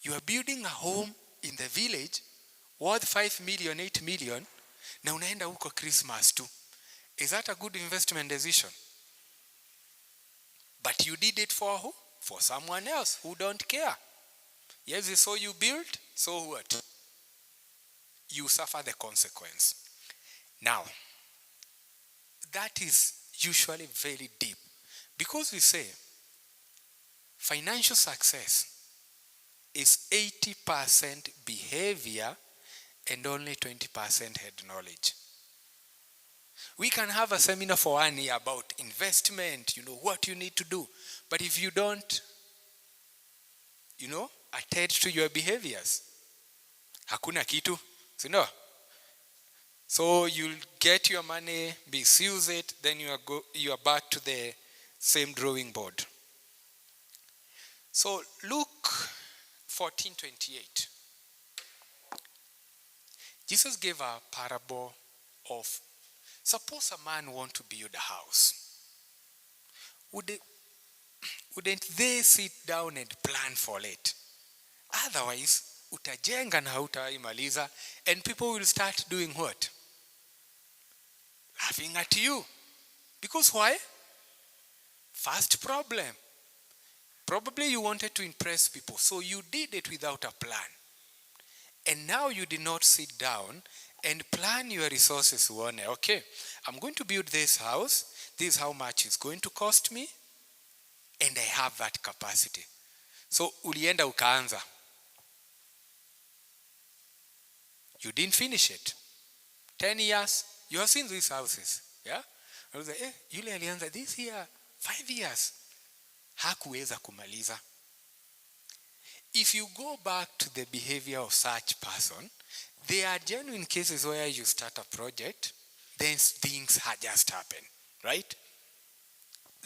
You are building a home in the village worth 5 million, 8 million, na unaenda huko Christmas too. Is that a good investment decision? But you did it for who? For someone else who don't care. Yes, so you build, so what? You suffer the consequence. Now, that is usually very deep. Because we say financial success is 80% behavior and only 20% head knowledge. We can have a seminar for 1 year about investment, what you need to do. But if you don't, attend to your behaviors, hakuna kitu, So you'll get your money, misuse it, then you are back to the same drawing board. So Luke 14:28. Jesus gave a parable of, suppose a man want to build a house. Wouldn't they sit down and plan for it? Otherwise, utajenga na hautaimaliza, and people will start doing what? Laughing at you. Because why? First problem. Probably you wanted to impress people, so you did it without a plan. And now you did not sit down and plan your resources. Okay, I'm going to build this house. This is how much it's going to cost me. And I have that capacity. So ulienda ukaanza. You didn't finish it. 10 years, you have seen these houses. Yeah? I was like, yule alianza this year, 5 years. Hakuweza kumaliza. If you go back to the behavior of such person, there are genuine cases where you start a project, then things just happen, right?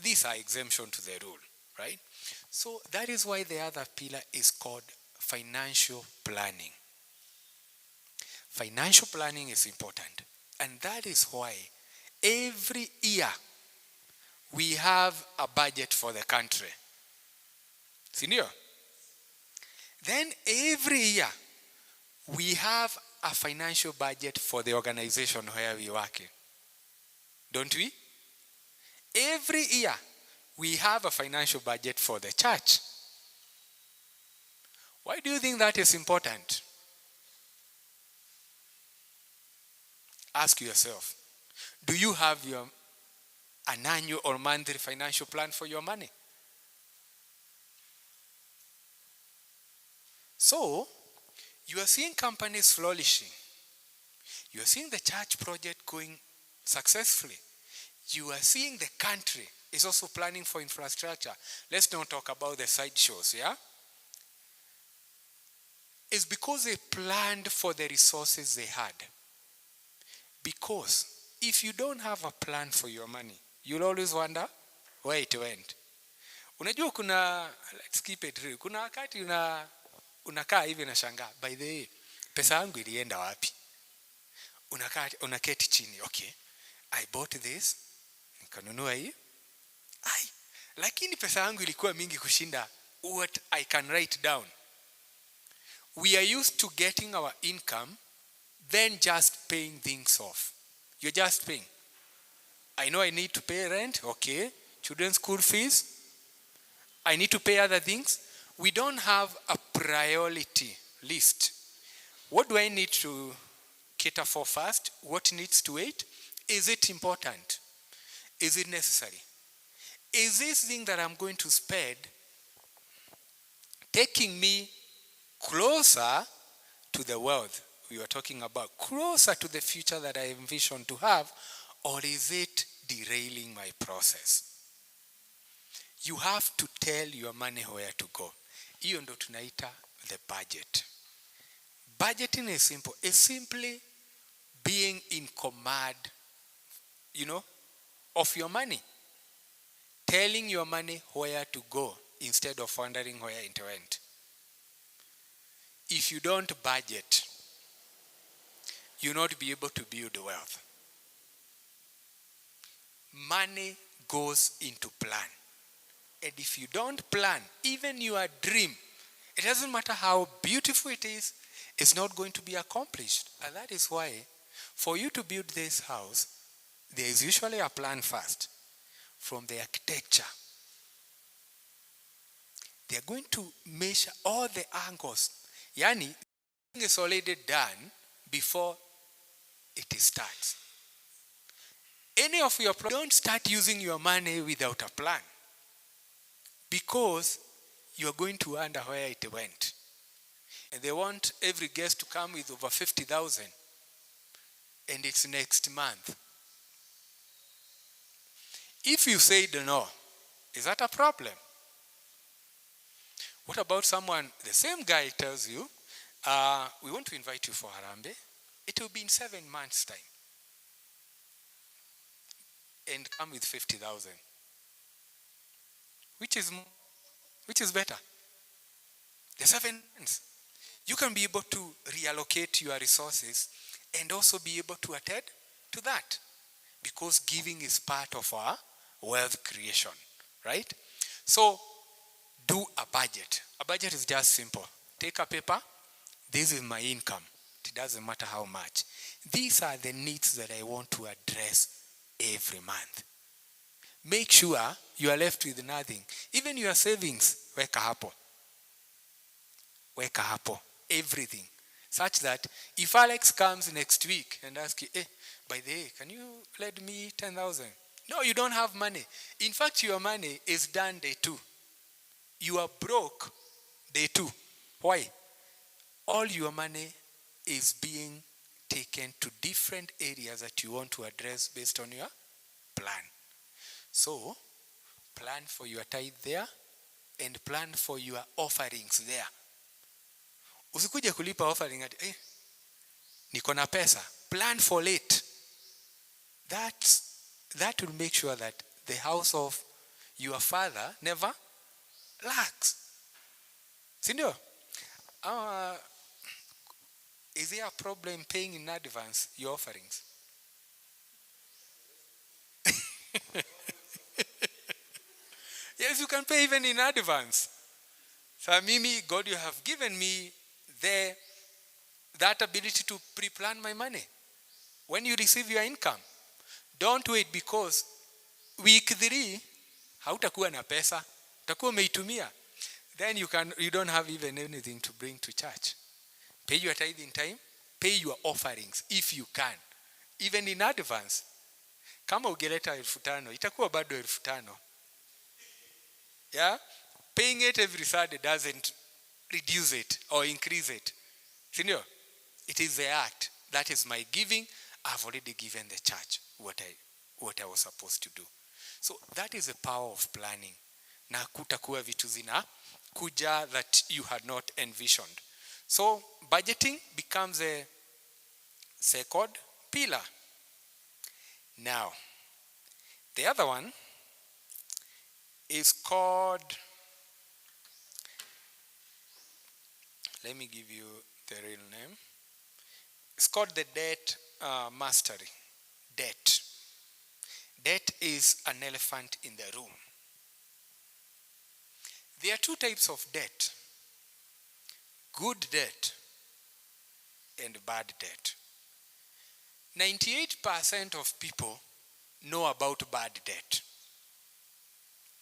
These are exemption to the rule, right? So that is why the other pillar is called financial planning. Financial planning is important. And that is why every year we have a budget for the country. Senior? Then every year we have a financial budget for the organization where we work in. Don't we? Every year we have a financial budget for the church. Why do you think that is important? Ask yourself, do you have an annual or monthly financial plan for your money? So, you are seeing companies flourishing. You are seeing the church project going successfully. You are seeing the country is also planning for infrastructure. Let's not talk about the side shows, yeah? It's because they planned for the resources they had. Because if you don't have a plan for your money, you'll always wonder where it went. Unajua let's keep it real. Kuna wakati unakaa hivi na shangaa, by the way, pesa yangu ilienda wapi? Unaketi chini, okay, I bought this, nikanunua hii. Lakini pesa yangu ilikuwa mingi kushinda what I can write down. We are used to getting our income, then just paying things off. You're just paying. I know I need to pay rent, okay, children's school fees. I need to pay other things. We don't have a priority list. What do I need to cater for first? What needs to wait? Is it important? Is it necessary? Is this thing that I'm going to spend taking me closer to the wealth we were talking about, closer to the future that I envision to have, or is it derailing my process? You have to tell your money where to go. Hiyo ndo tunaita the budget. Budgeting is simple. It's simply being in command, of your money. Telling your money where to go instead of wondering where it went. If you don't budget, you'll not be able to build wealth. Money goes into plan. And if you don't plan, even your dream, It doesn't matter how beautiful it is, it's not going to be accomplished. And that is why, for you to build this house, there is usually a plan first from the architecture. They are going to measure all the angles. Yani, everything is already done before it starts. Any of your don't start using your money without a plan, because you are going to wonder where it went. And they want every guest to come with over 50,000, and it's next month. If you say no, is that a problem? What about someone, the same guy tells you, we want to invite you for Harambee. It will be in 7 months' time. And come with 50,000. Which is better? The 7 months. You can be able to reallocate your resources and also be able to attend to that, because giving is part of our wealth creation, right? So do a budget. A budget is just simple. Take a paper. This is my income. It doesn't matter how much. These are the needs that I want to address every month. Make sure you are left with nothing. Even your savings, weka hapo. Weka hapo. Everything. Such that if Alex comes next week and asks you, by the way, can you lend me 10,000? No, you don't have money. In fact, your money is done day 2. You are broke day 2. Why? All your money is being taken to different areas that you want to address based on your plan. So, plan for your tithe there and plan for your offerings there. Usikuje kulipa offering at, niko na pesa. Plan for it. That will make sure that the house of your father never lacks. Sindio? Is there a problem paying in advance your offerings? Yes, you can pay even in advance. So Mimi, God, you have given me that ability to pre-plan my money. When you receive your income, don't wait, because week 3 hautakuwa na pesa, utakuwa umeitumia. Then you don't have even anything to bring to church. Pay your tithe in time, pay your offerings if you can, even in advance. Kama ugeleta 5,000, itakuwa bado 5,000. Yeah? Paying it every Saturday doesn't reduce it or increase it. Senior, it is the act. That is my giving. I've already given the church what I was supposed to do. So that is the power of planning. Na kutakuwa vitu zina kuja that you had not envisioned. So budgeting becomes a second pillar. Now, the other one is called, let me give you the real name. It's called the debt mastery. Debt. Debt is an elephant in the room. There are 2 types of debt. Good debt and bad debt. 98% of people know about bad debt.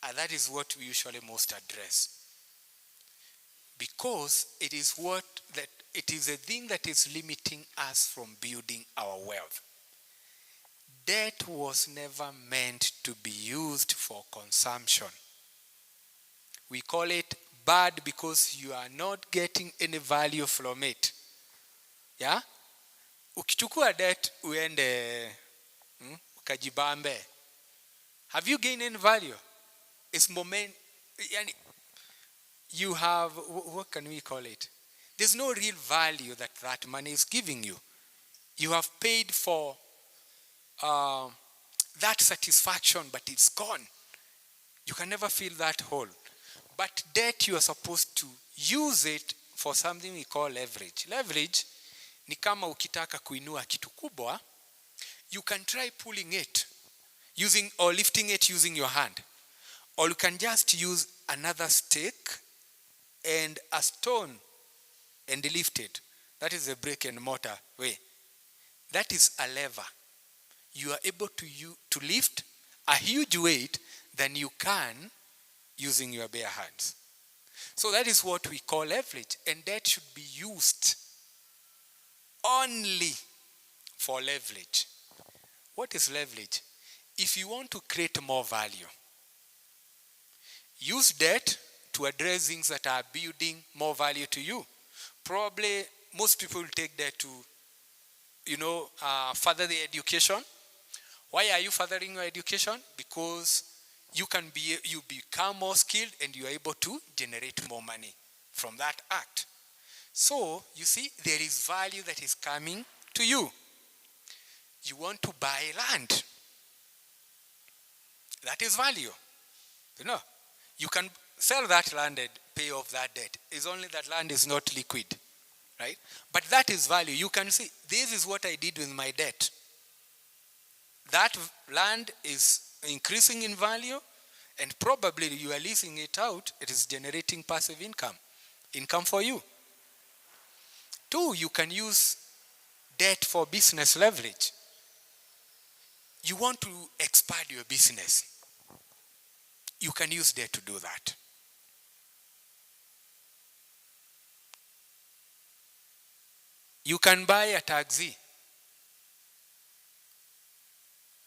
And that is what we usually most address. Because it is a thing that is limiting us from building our wealth. Debt was never meant to be used for consumption. We call it bad because you are not getting any value from it. Yeah? Ukichukua debt uende ukajibambe. Have you gained any value? It's moment, you have, what can we call it? There's no real value that money is giving you. You have paid for that satisfaction, but it's gone. You can never feel that whole. But debt, you are supposed to use it for something we call leverage. Leverage ni kama ukitaka kuinua kitu kubwa, you can try pulling it using or lifting it using your hand. Or you can just use another stick and a stone and lift it. That is a brick and mortar way. That is a lever. You are able to lift a huge weight than you can using your bare hands. So that is what we call leverage, and that should be used only for leverage. What is leverage? If you want to create more value, use debt to address things that are building more value to you. Probably most people take debt to, further their education. Why are you furthering your education? Because you become more skilled and you are able to generate more money from that act. So, you see, there is value that is coming to you. You want to buy land. That is value. You can sell that land and pay off that debt. It's only that land is not liquid, right? But that is value. You can see, this is what I did with my debt. That land is increasing in value, and probably you are leasing it out. It is generating passive income for you. 2, you can use debt for business leverage. You want to expand your business. You can use debt to do that. You can buy a taxi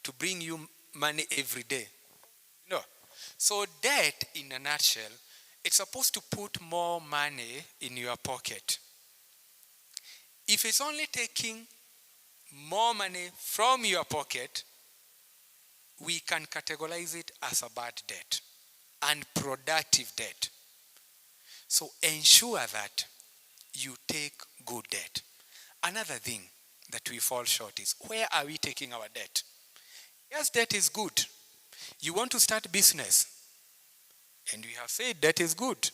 to bring you money every day. So debt, in a nutshell, it's supposed to put more money in your pocket. If it's only taking more money from your pocket, we can categorize it as a bad debt, unproductive debt. So ensure that you take good debt. Another thing that we fall short is, where are we taking our debt? Yes, debt is good. You want to start business, and we have said debt is good.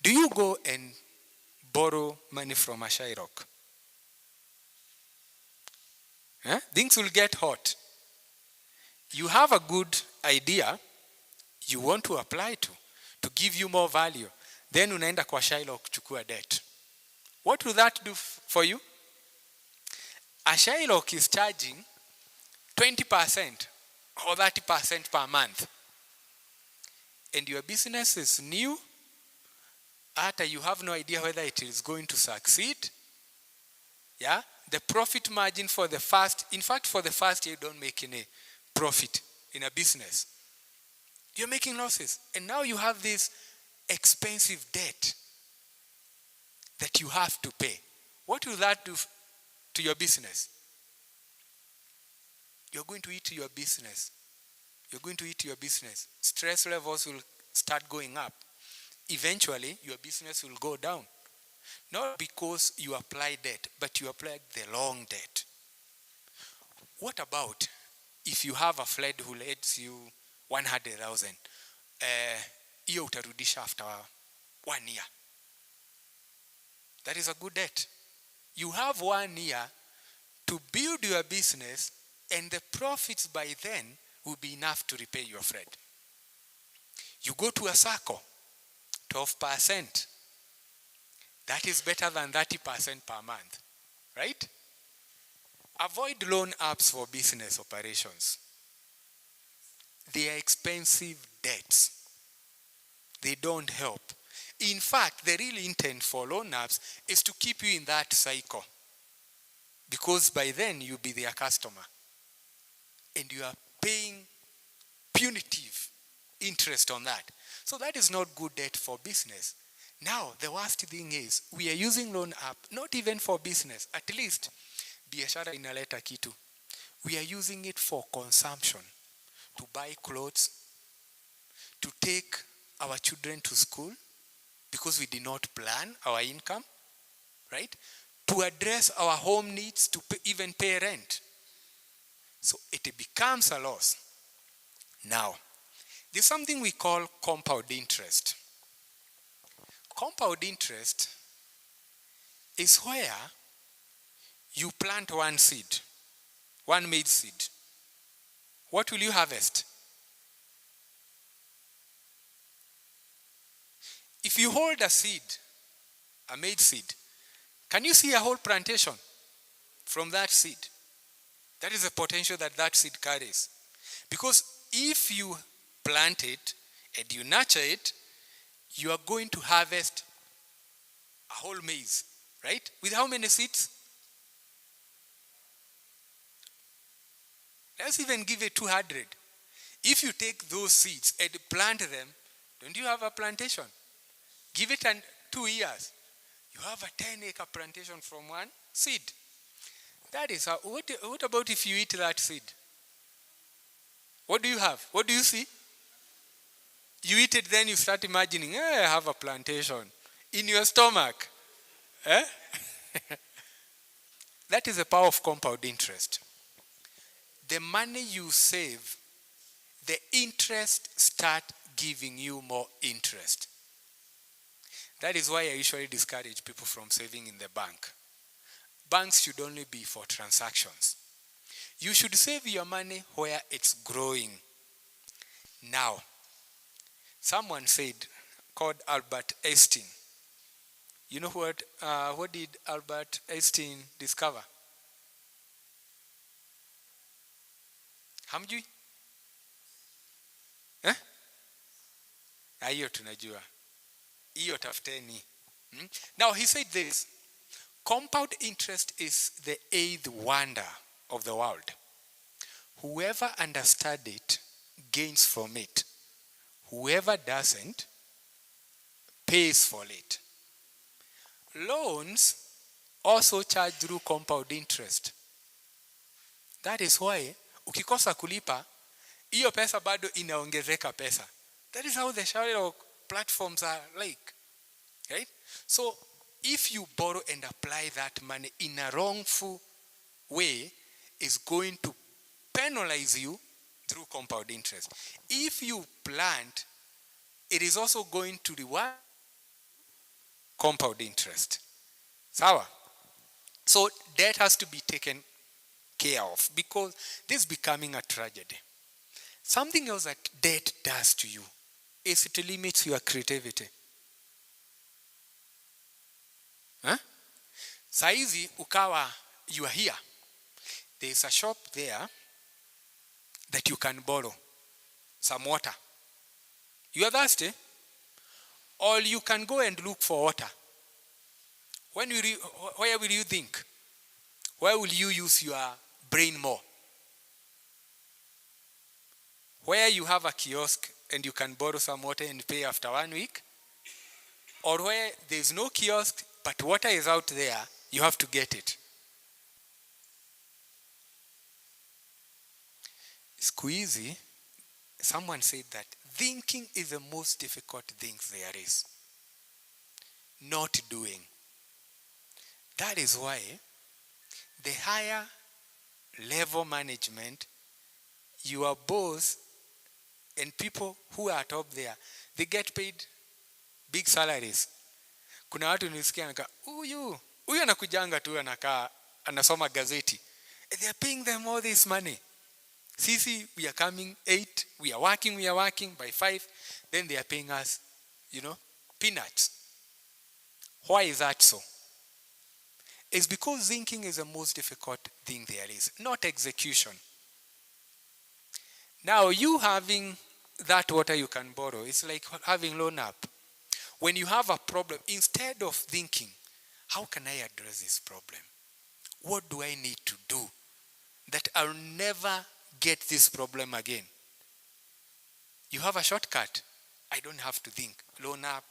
Do you go and borrow money from a Shylock? Things will get hot. You have a good idea you want to apply to give you more value. Then unaenda kwa Shylock kuchukua debt. What will that do for you? A Shylock is charging 20% or 30% per month. And your business is new. After you have no idea whether it is going to succeed. Yeah? The profit margin for the first year, you don't make any profit in a business. You're making losses. And now you have this expensive debt that you have to pay. What will that do to your business? You're going to eat your business. You're going to eat your business. Stress levels will start going up. Eventually, your business will go down. Not because you apply debt, but you applied the long debt. What about if you have a friend who lends you 100,000? Hiyo utarudisha after 1 year. That is a good debt. You have 1 year to build your business, and the profits by then will be enough to repay your friend. You go to a circle, 12%. That is better than 30% per month, right? Avoid loan apps for business operations. They are expensive debts. They don't help. In fact, the real intent for loan apps is to keep you in that cycle, because by then you'll be their customer and you are paying punitive interest on that. So that is not good debt for business. Now, the worst thing is, we are using loan app, not even for business. At least, biashara inaleta kitu. We are using it for consumption, to buy clothes, to take our children to school, because we did not plan our income, right? To address our home needs, to even pay rent. So it becomes a loss. Now, there's something we call compound interest. Compound interest is where you plant one seed, one maize seed. What will you harvest? If you hold a seed, a maize seed, can you see a whole plantation from that seed? That is the potential that that seed carries. Because if you plant it and you nurture it, you are going to harvest a whole maize, right? With how many seeds? Let's even give it 200. If you take those seeds and plant them, don't you have a plantation? Give it 2 years. You have a 10-acre plantation from one seed. That is how. What about if you eat that seed? What do you have? What do you see? You eat it, then you start imagining, I have a plantation in your stomach. Eh? That is the power of compound interest. The money you save, the interest start giving you more interest. That is why I usually discourage people from saving in the bank. Banks should only be for transactions. You should save your money where it's growing. Now, someone said, called Albert Einstein. You know what did Albert Einstein discover? Hamjui? Hiyo tunajua. Hiyo tafuteni. Now he said this, compound interest is the eighth wonder of the world. Whoever understood it gains from it. Whoever doesn't pays for it. Loans also charge through compound interest. That is why ukikosa kulipa, hiyo pesa bado inaongezeka pesa. That is how the shallow platforms are like. Right? So if you borrow and apply that money in a wrongful way, it's going to penalize you through compound interest. If you plant, it is also going to reward compound interest. Sawa? So debt has to be taken care of because this is becoming a tragedy. Something else that debt does to you is it limits your creativity. Saizi ukawa, you are here. There is a shop there that you can borrow some water. You are thirsty? Or you can go and look for water. Where will you think? Where will you use your brain more? Where you have a kiosk and you can borrow some water and pay after 1 week? Or where there is no kiosk but water is out there, you have to get it. Siku hizi, someone said that thinking is the most difficult thing there is. Not doing. That is why the higher level management, your boss and people who are top there, they get paid big salaries. Kuna watu nilisikia anakaa, huyu anakujanga tu anakaa anasoma gazeti. They are paying them all this money. Sisi, we are coming 8, we are working by 5, then they are paying us, peanuts. Why is that so? It's because thinking is the most difficult thing there is, not execution. Now, you having that water you can borrow, it's like having loan up. When you have a problem, instead of thinking, how can I address this problem? What do I need to do that I'll never get this problem again? You have a shortcut. I don't have to think. Loan up.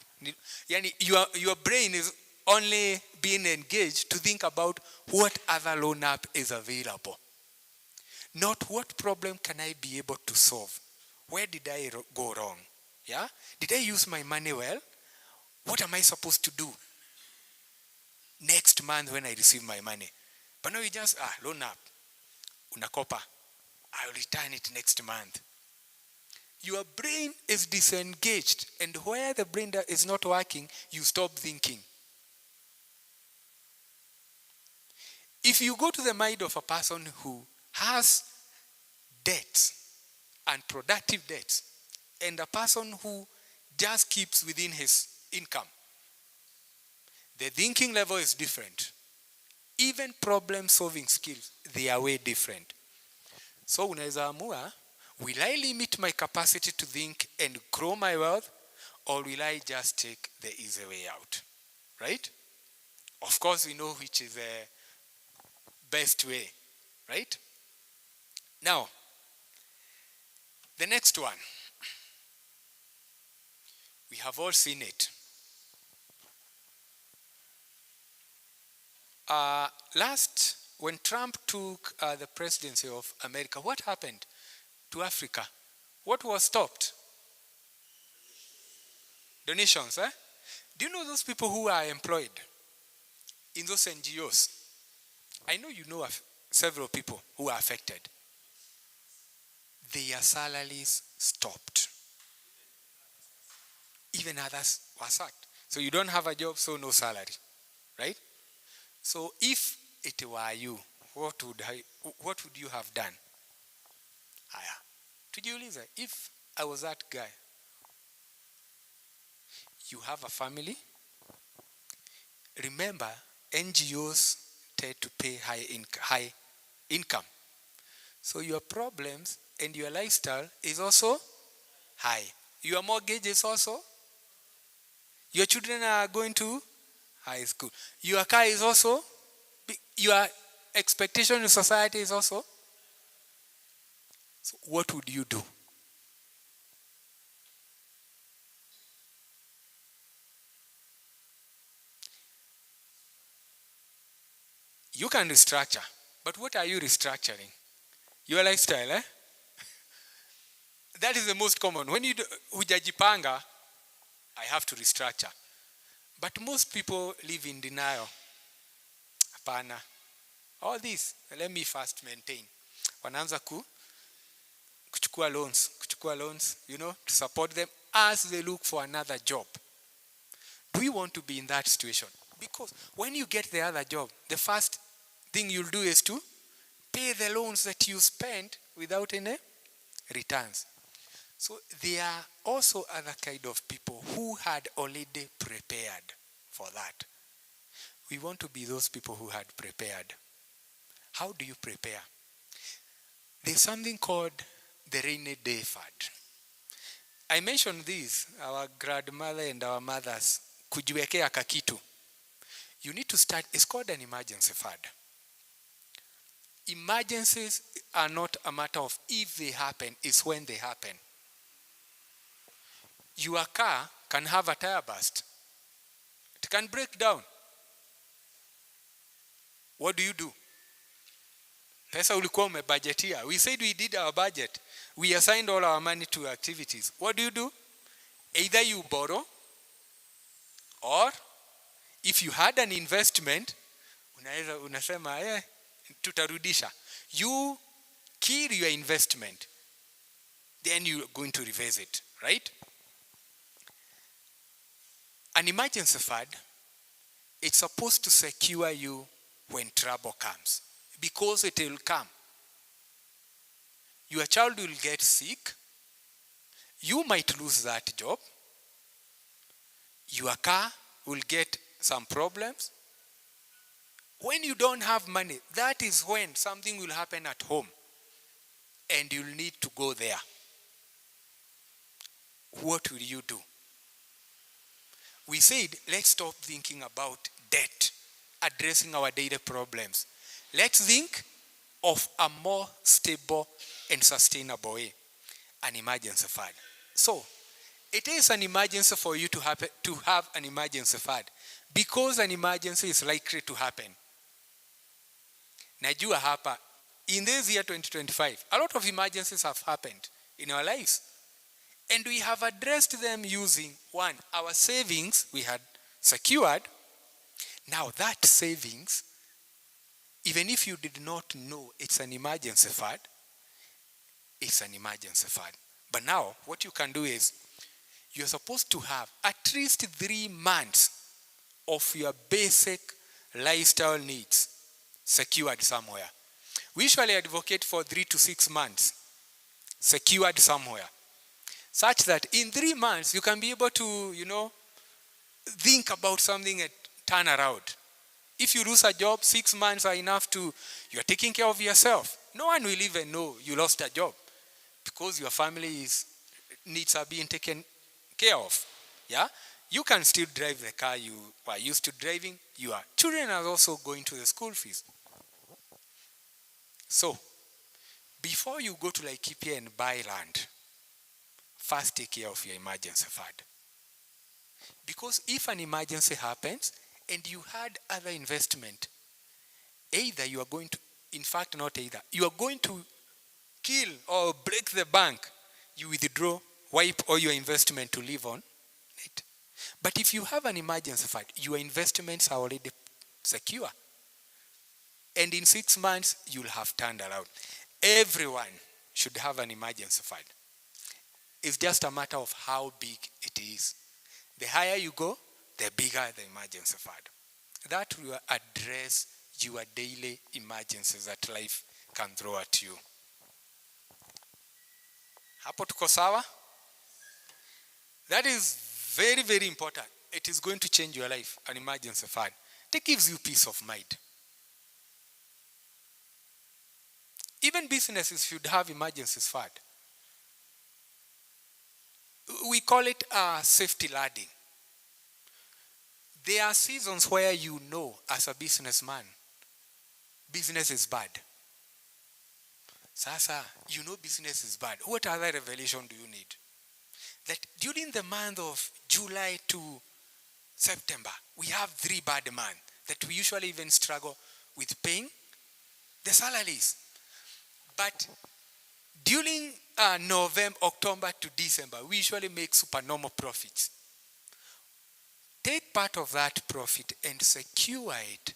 Your brain is only being engaged to think about what other loan up is available. Not what problem can I be able to solve. Where did I go wrong? Yeah? Did I use my money well? What am I supposed to do next month when I receive my money? But now you just, loan up. Unakopa. I'll return it next month. Your brain is disengaged. And where the brain is not working, you stop thinking. If you go to the mind of a person who has debts and productive debts, and a person who just keeps within his income. The thinking level is different. Even problem solving skills, they are way different. So unaweza amua, will I limit my capacity to think and grow my wealth, or will I just take the easy way out? Right? Of course, we know which is the best way, right? Now, the next one. We have all seen it. Last, when Trump took the presidency of America, what happened to Africa? What was stopped? Donations, eh? Do you know those people who are employed in those NGOs? I know you know several people who are affected. Their salaries stopped. Even others were sacked. So you don't have a job, so no salary, right? So if it were you, what would you have done? Tujiulize, if I was that guy, you have a family. Remember, NGOs tend to pay high income. So your problems and your lifestyle is also high. Your mortgage is also. Your children are going to high school. Your car is also. Your expectation in society is also. So what would you do? You can restructure, but what are you restructuring? Your lifestyle, eh? That is the most common. When you hujajipanga, I have to restructure. But most people live in denial. Hapana. All this, let me first maintain. Wanaanza kuchukua loans, to support them as they look for another job. Do we want to be in that situation? Because when you get the other job, the first thing you'll do is to pay the loans that you spent without any returns. So there are also other kind of people who had already prepared for that. We want to be those people who had prepared. How do you prepare? There's something called the rainy day fund. I mentioned this, our grandmother and our mothers, kujiwekea kakitu. You need to start, it's called an emergency fund. Emergencies are not a matter of if they happen, it's when they happen. Your car can have a tire burst. It can break down. What do? Pesa ulikuwa umebudgetia. We said we did our budget. We assigned all our money to activities. What do? Either you borrow, or if you had an investment, unasema tutarudisha. You kill your investment. Then you're going to reverse it, right? An emergency fund, it's supposed to secure you when trouble comes, because it will come. Your child will get sick. You might lose that job. Your car will get some problems. When you don't have money, that is when something will happen at home and you'll need to go there. What will you do? We said, let's stop thinking about debt, addressing our daily problems. Let's think of a more stable and sustainable way, an emergency fund. So, it is an emergency for you to have an emergency fund, because an emergency is likely to happen. Najua hapa, in this year 2025, a lot of emergencies have happened in our lives. And we have addressed them using, one, our savings we had secured. Now that savings, even if you did not know it's an emergency fund, it's an emergency fund. But now what you can do is, you're supposed to have at least 3 months of your basic lifestyle needs secured somewhere. We usually advocate for 3 to 6 months secured somewhere, such that in 3 months you can be able to, think about something and turn around. If you lose a job, 6 months are enough you're taking care of yourself. No one will even know you lost a job because your family needs are being taken care of. Yeah? You can still drive the car you were used to driving. Your children are also going to the school fees. So, before you go to Laikipia and buy land, first take care of your emergency fund. Because if an emergency happens and you had other investment, either you are going to, in fact not either, you are going to kill or break the bank, you withdraw, wipe all your investment to live on it. But if you have an emergency fund, your investments are already secure. And in 6 months, you'll have turned around. Everyone should have an emergency fund. It's just a matter of how big it is. The higher you go, the bigger the emergency fund. That will address your daily emergencies that life can throw at you. Hapo tuko sawa? That is very, very important. It is going to change your life, an emergency fund. It gives you peace of mind. Even businesses should have emergencies fund. We call it safety lading. There are seasons where you know as a businessman, business is bad. Sasa, you know business is bad. What other revelation do you need? That during the month of July to September, we have 3 bad months that we usually even struggle with paying the salaries. But during November, October to December, we usually make supernormal profits. Take part of that profit and secure it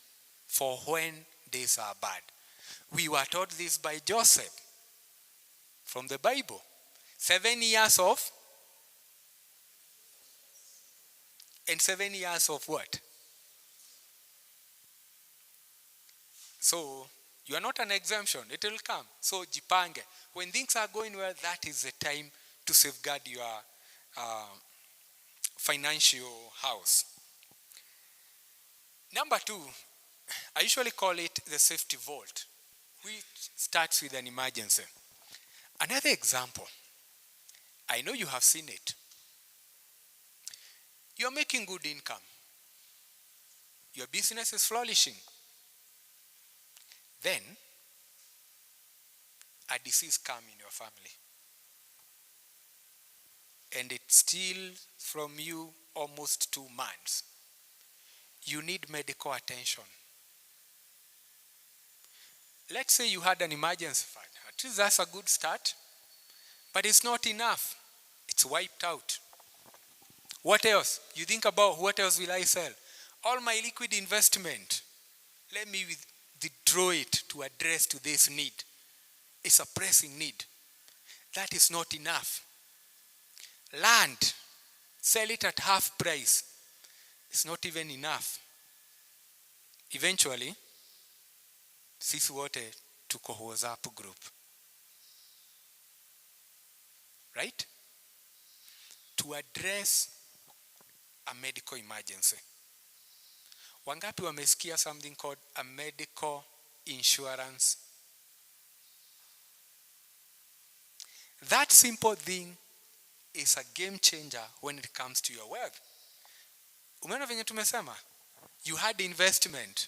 for when days are bad. We were taught this by Joseph from the Bible. 7 years of, and 7 years of what? So, you are not an exemption. It will come. So, jipange. When things are going well, that is the time to safeguard your financial house. Number 2, I usually call it the safety vault, which starts with an emergency. Another example, I know you have seen it. You're making good income. Your business is flourishing. Then, a disease comes in your family. And it steals from you almost 2 months. You need medical attention. Let's say you had an emergency fund. At least that's a good start. But it's not enough. It's wiped out. What else? You think about what else will I sell? All my liquid investment. Let me withdraw it to address to this need. It's a pressing need. That is not enough. Land, sell it at half price. It's not even enough. Eventually, sisi wote tuko WhatsApp group. Right? To address a medical emergency. Wangapi wamesikia something called a medical insurance? That simple thing is a game changer when it comes to your wealth. Umeona venye tumesema? You had investment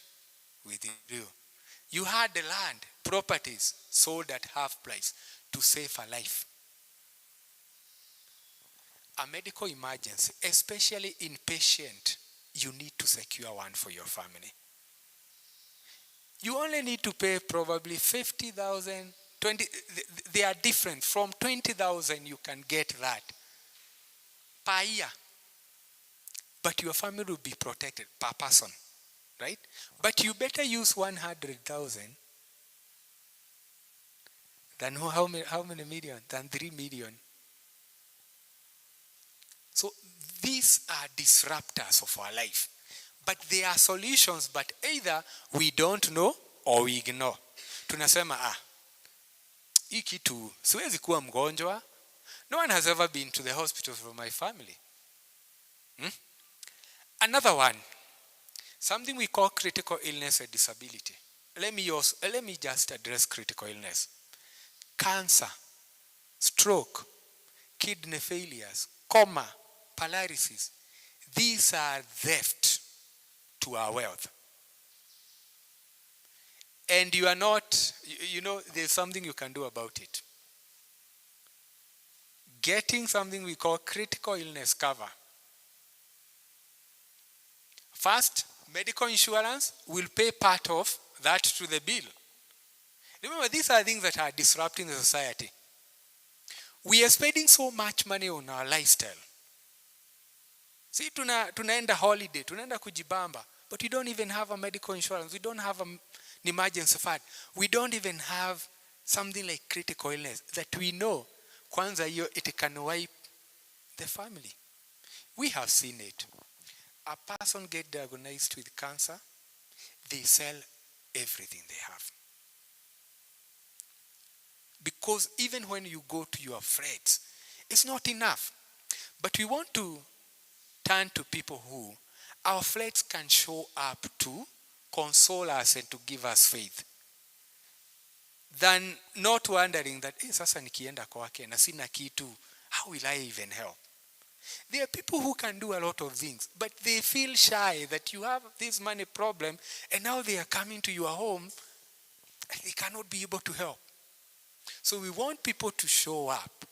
with you. You had the land, properties sold at half price to save a life. A medical emergency, especially inpatient, you need to secure one for your family. You only need to pay probably 50,000, 20, they are different. From 20,000 you can get that per year. But your family will be protected per person, right? But you better use 100,000 than how many million? Than 3 million. So these are disruptors of our life. But they are solutions, but either we don't know or we ignore. Tunasema, hii kitu, siwezi kuwa mgonjwa. No one has ever been to the hospital from my family. Another one, something we call critical illness and disability. Let me just address critical illness. Cancer, stroke, kidney failures, coma, paralysis. These are theft to our wealth. And you are not, there's something you can do about it. Getting something we call critical illness cover. First, medical insurance will pay part of that to the bill. Remember, these are things that are disrupting the society. We are spending so much money on our lifestyle. See, tunaenda holiday, tunaenda kujibamba, but we don't even have a medical insurance. We don't have an emergency fund. We don't even have something like critical illness that we know, kwanza hiyo, it can wipe the family. We have seen it. A person get diagnosed with cancer, they sell everything they have. Because even when you go to your friends, it's not enough. But we want to turn to people who our friends can show up to console us and to give us faith. Than not wondering that, sasa nikienda kwake na sina kitu, how will I even help? There are people who can do a lot of things, but they feel shy that you have this money problem and now they are coming to your home and they cannot be able to help. So we want people to show up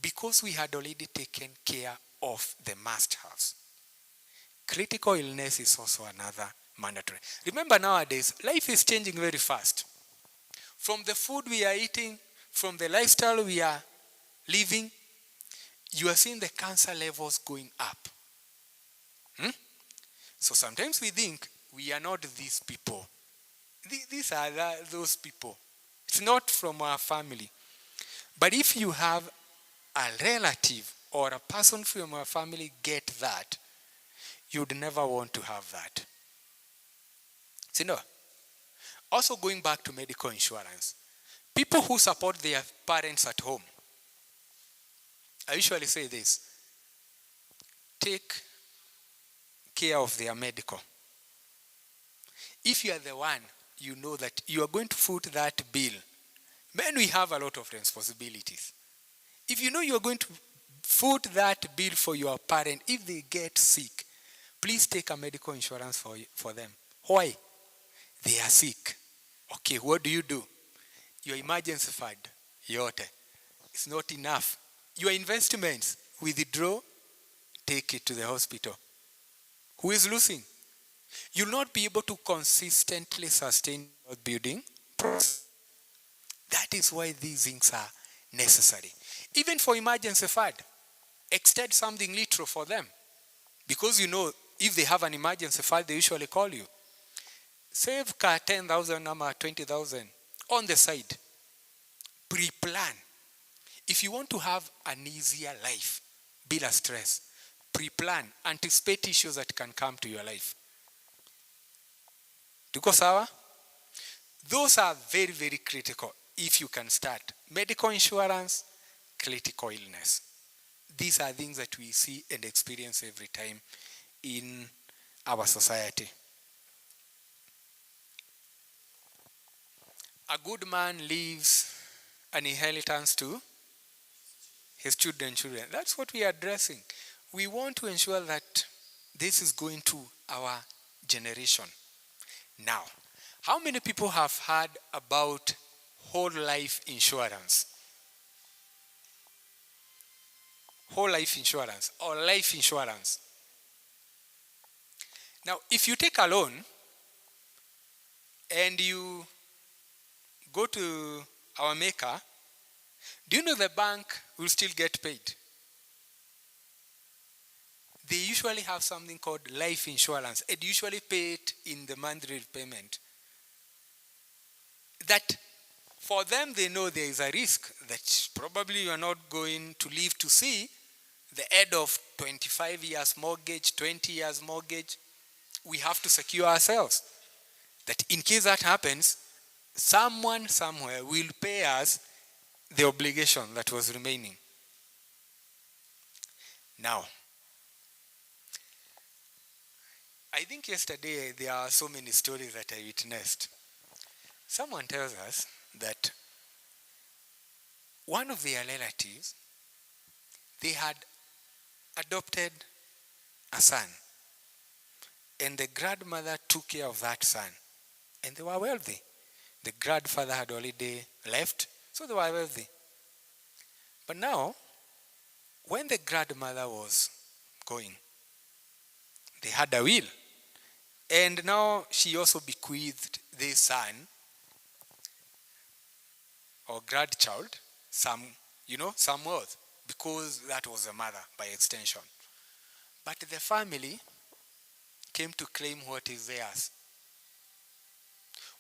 because we had already taken care of the must-haves. Critical illness is also another mandatory. Remember, nowadays, life is changing very fast. From the food we are eating, from the lifestyle we are living, you are seeing the cancer levels going up. So sometimes we think we are not these people. These are those people. It's not from our family. But if you have a relative or a person from our family get that, you'd never want to have that. See, no. Also going back to medical insurance. People who support their parents at home. I usually say this. Take care of their medical. If you are the one, you know that you are going to foot that bill. Men, we have a lot of responsibilities. If you know you are going to foot that bill for your parent, if they get sick, please take a medical insurance for them. Why? They are sick. Okay, what do? Your emergency fund, yote. It's not enough. Your investments, withdraw, take it to the hospital. Who is losing? You'll not be able to consistently sustain your building process. That is why these things are necessary. Even for emergency fund, extend something little for them. Because if they have an emergency fund, they usually call you. Save 10,000 or 20,000 on the side. Pre-plan. If you want to have an easier life, be less stress. Pre-plan. Anticipate issues that can come to your life. Tuko sawa? Those are very, very critical if you can start. Medical insurance, critical illness. These are things that we see and experience every time in our society. A good man leaves an inheritance to his children. That's what we are addressing. We want to ensure that this is going to our generation. Now, how many people have heard about whole life insurance? Whole life insurance or life insurance. Now, if you take a loan and you go to our maker, do you know the bank will still get paid? They usually have something called life insurance and usually pay it in the monthly payment. That for them, they know there is a risk that probably you are not going to live to see the end of 25 years mortgage, 20 years mortgage. We have to secure ourselves. That in case that happens, someone somewhere will pay us the obligation that was remaining. Now, I think yesterday there are so many stories that I witnessed. Someone tells us that one of their relatives, they had adopted a son, and the grandmother took care of that son, and they were wealthy. The grandfather had already left, so they were wealthy. But now, when the grandmother was going, they had a will, and now she also bequeathed this son or grandchild some wealth, because that was the mother by extension. But the family came to claim what is theirs.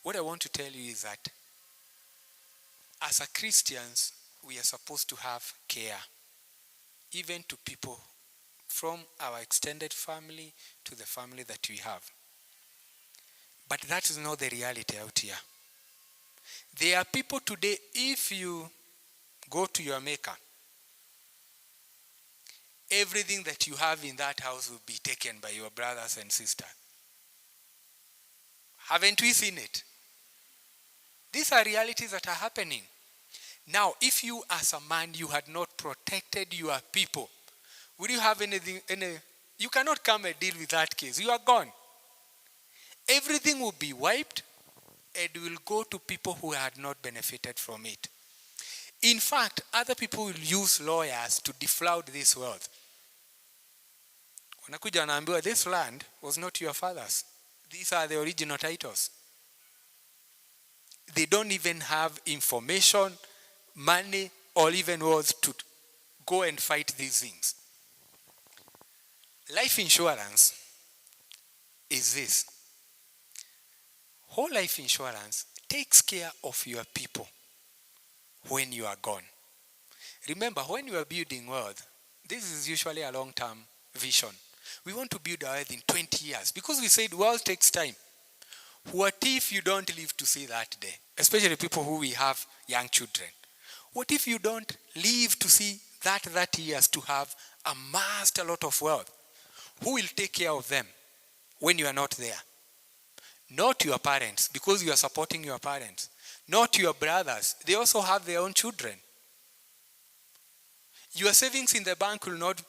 What I want to tell you is that as a Christians, we are supposed to have care, even to people from our extended family to the family that we have. But that is not the reality out here. There are people today, if you go to your maker, everything that you have in that house will be taken by your brothers and sisters. Haven't we seen it? These are realities that are happening. Now, if you as a man, you had not protected your people, would you have anything? You cannot come and deal with that case. You are gone. Everything will be wiped and will go to people who had not benefited from it. In fact, other people will use lawyers to defraud this wealth. Wanakuja wanaambiwa, this land was not your father's. These are the original titles. They don't even have information, money, or even words to go and fight these things. Life insurance is this. Whole life insurance takes care of your people when you are gone. Remember, when you are building wealth, this is usually a long-term vision. We want to build our wealth in 20 years because we said wealth takes time. What if you don't live to see that day? Especially people who we have young children. What if you don't live to see that 30 years to have amassed a lot of wealth? Who will take care of them when you are not there? Not your parents, because you are supporting your parents. Not your brothers. They also have their own children. Your savings in the bank will not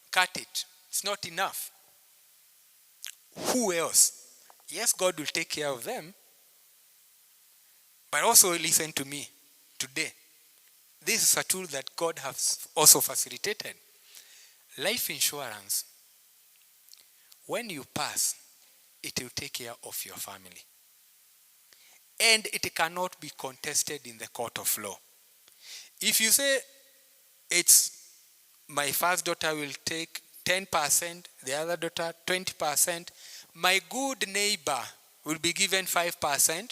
cut it. It's not enough. Who else? Yes, God will take care of them. But also listen to me today. This is a tool that God has also facilitated. Life insurance, when you pass, it will take care of your family. And it cannot be contested in the court of law. If you say, it's my first daughter will take 10%, the other daughter 20%, my good neighbor will be given 5%,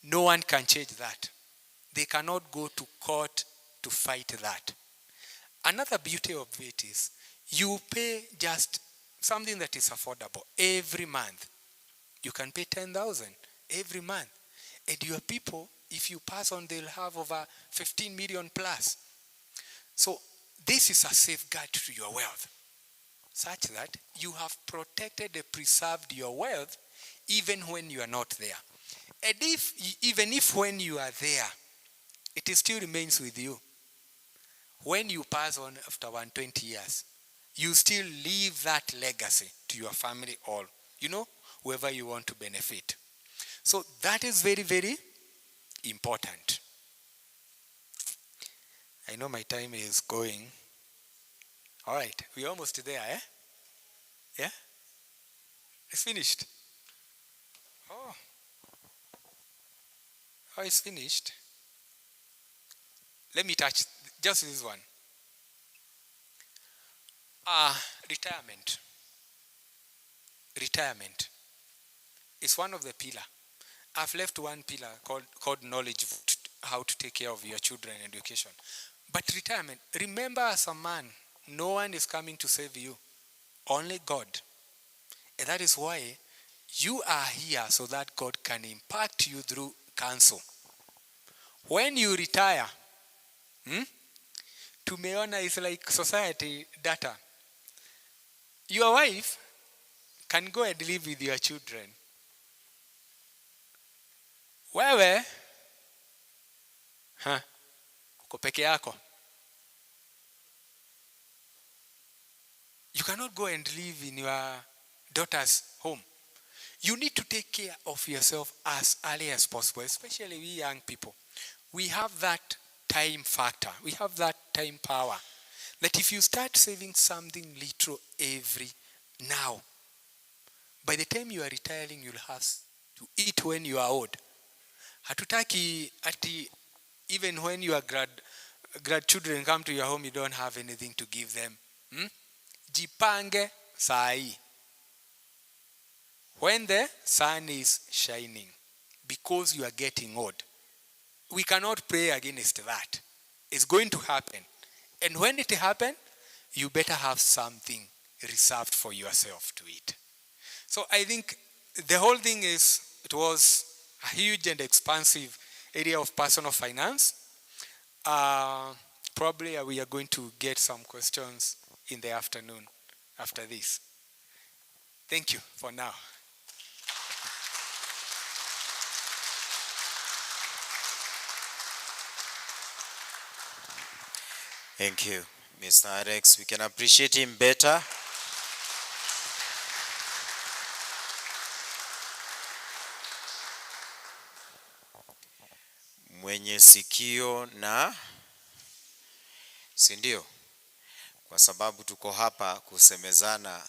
no one can change that. They cannot go to court to fight that. Another beauty of it is you pay just something that is affordable every month. You can pay 10,000 every month. And your people, if you pass on, they'll have over 15 million plus. So this is a safeguard to your wealth, such that you have protected and preserved your wealth even when you are not there. And even if when you are there, it still remains with you. When you pass on after 120 years, you still leave that legacy to your family or, whoever you want to benefit. So that is very, very important. I know my time is going. All right, we're almost there, eh? Yeah? It's finished. Oh, it's finished. Let me touch just this one. Retirement. Retirement is one of the pillars. I've left one pillar called knowledge, how to take care of your children and education. But retirement, remember as a man, no one is coming to save you. Only God. And that is why you are here, so that God can impact you through counsel. When you retire, tumeona is like society data. Your wife can go and live with your children. Wewe uko peke yako. You cannot go and live in your daughter's home. You need to take care of yourself as early as possible, especially we young people. We have that time factor. We have that time power. That if you start saving something little every now, by the time you are retiring, you'll have to eat when you are old. Hatutaki ati even when your grandchildren come to your home, you don't have anything to give them. Jipange sai. When the sun is shining, because you are getting old. We cannot pray against that. It's going to happen. And when it happens, you better have something reserved for yourself to eat. So I think the whole thing it was a huge and expansive area of personal finance. Probably we are going to get some questions in the afternoon after this. Thank you for now. Thank you, Mr. Alex. We can appreciate him better. Mwenye sikio na sindio, kwa sababu tuko hapa kusemezana,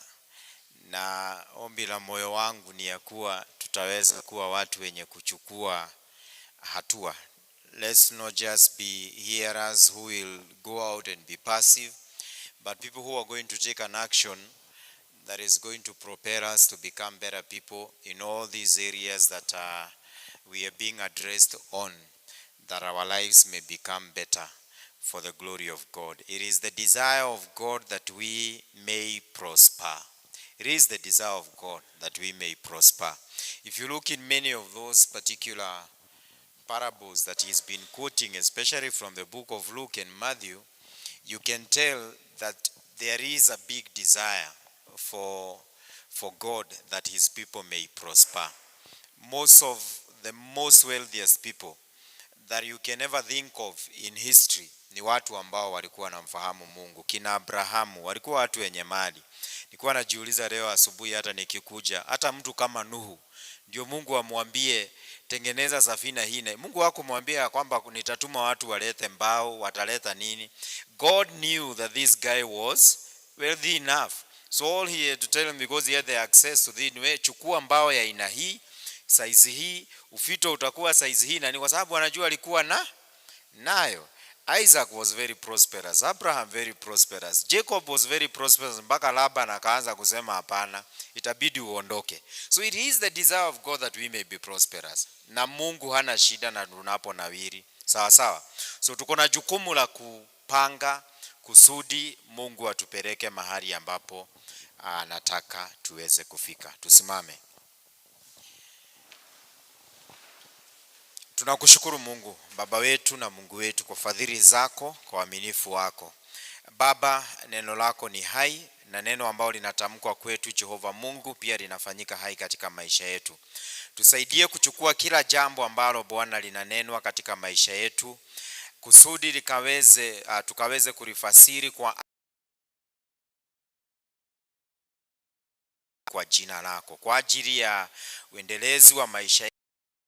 na ombi la moyo wangu ni ya kuwa tutaweza kuwa watu wenye kuchukua hatua. Let's not just be hearers who will go out and be passive, but people who are going to take an action that is going to propel us to become better people in all these areas that we are being addressed on, that our lives may become better for the glory of God. It is the desire of God that we may prosper. It is the desire of God that we may prosper. If you look in many of those particular parables that he's been quoting, especially from the book of Luke and Matthew, you can tell that there is a big desire for God that his people may prosper. Most of the most wealthiest people that you can ever think of in history ni watu ambao walikuwa wanamfahamu Mungu. Kina Abrahamu walikuwa watu wenye mali. Nilikuwa najiuliza leo asubuhi hata nikikuja, hata mtu kama Nuhu ndio Mungu amwambie tengeneza safina hii. Mungu hakumwambia kwamba nitatuma watu walete mbao, wataleta nini. God knew that this guy was wealthy enough. So all he had to tell him, because he had the access to the chukua mbao ya aina hii, size hii, ufito utakuwa size hii, na ni kwa sababu anajua alikuwa nayo. Isaac was very prosperous, Abraham very prosperous, Jacob was very prosperous, mpaka Laban akaanza kusema hapana, itabidi uondoke. So it is the desire of God that we may be prosperous. Na Mungu hana shida na tunaponawiri. Sawa sawa. So tuko na jukumu la kupanga kusudi Mungu atupeleke mahali ambapo anataka tuweze kufika. Tusimame. Tunakushukuru Mungu, Baba wetu na Mungu wetu, kwa fadhili zako, kwa uaminifu wako. Baba, neno lako ni hai, na neno ambalo linatamkwa kwetu Jehova Mungu pia linafanyika hai katika maisha yetu. Tusaidie kuchukua kila jambo ambalo Bwana linanenwa katika maisha yetu, kusudi tukaweze kulifasiri kwa jina lako, kwa ajili ya uendelezi wa maisha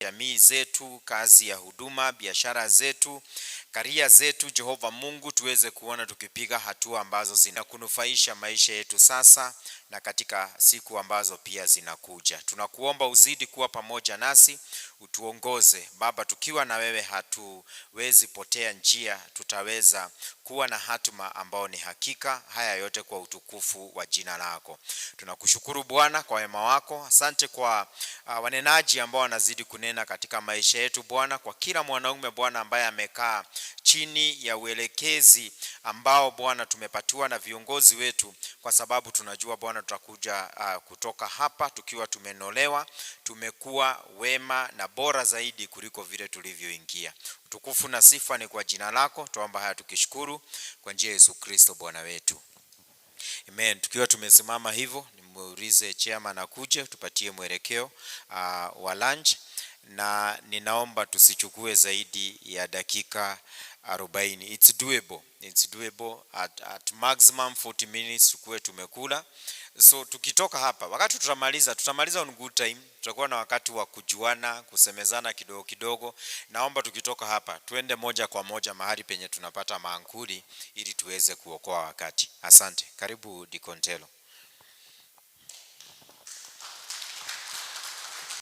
jamii zetu, kazi ya huduma, biashara zetu, karia zetu. Jehova Mungu, tuweze kuona tukipiga hatua ambazo zinakunufaisha maisha yetu sasa na katika siku ambazo pia zinakuja. Tunakuomba uzidi kuwa pamoja nasi, utuongoze Baba. Tukiwa na wewe hatuwezi potea njia, tutaweza kuwa na hatima ambao ni hakika. Haya yote kwa utukufu wa jina lako. Tunakushukuru Bwana kwa wema wako. Asante kwa wanenaji ambao wanazidi kunena katika maisha yetu Bwana, kwa kila mwanaume Bwana ambaye amekaa chini ya uelekezi ambao Bwana tumepatiwa na viongozi wetu, kwa sababu tunajua Bwana tutakuja kutoka hapa tukiwa tumenolewa, tumekuwa wema na bora zaidi kuliko vile tulivyoingia. Utukufu na sifa ni kwa jina lako. Tuomba haya tukishukuru kwa njia ya Yesu Kristo Bwana wetu. Amen. Tukiwa tumesimama hivyo, muulize chairman akuje tupatie mwelekeo wa lunch, na ninaomba tusichukue zaidi ya dakika 40. It's doable at maximum 40 minutes tukue tumekula. So tukitoka hapa, wakati tutamaliza on good time, tutakuwa na wakati wa kujuana, kusemezana kidogo kidogo. Naomba tukitoka hapa tuende moja kwa moja mahali penye tunapata maankuli ili tuweze kuokoa wakati. Asante. Karibu Deacon Telo.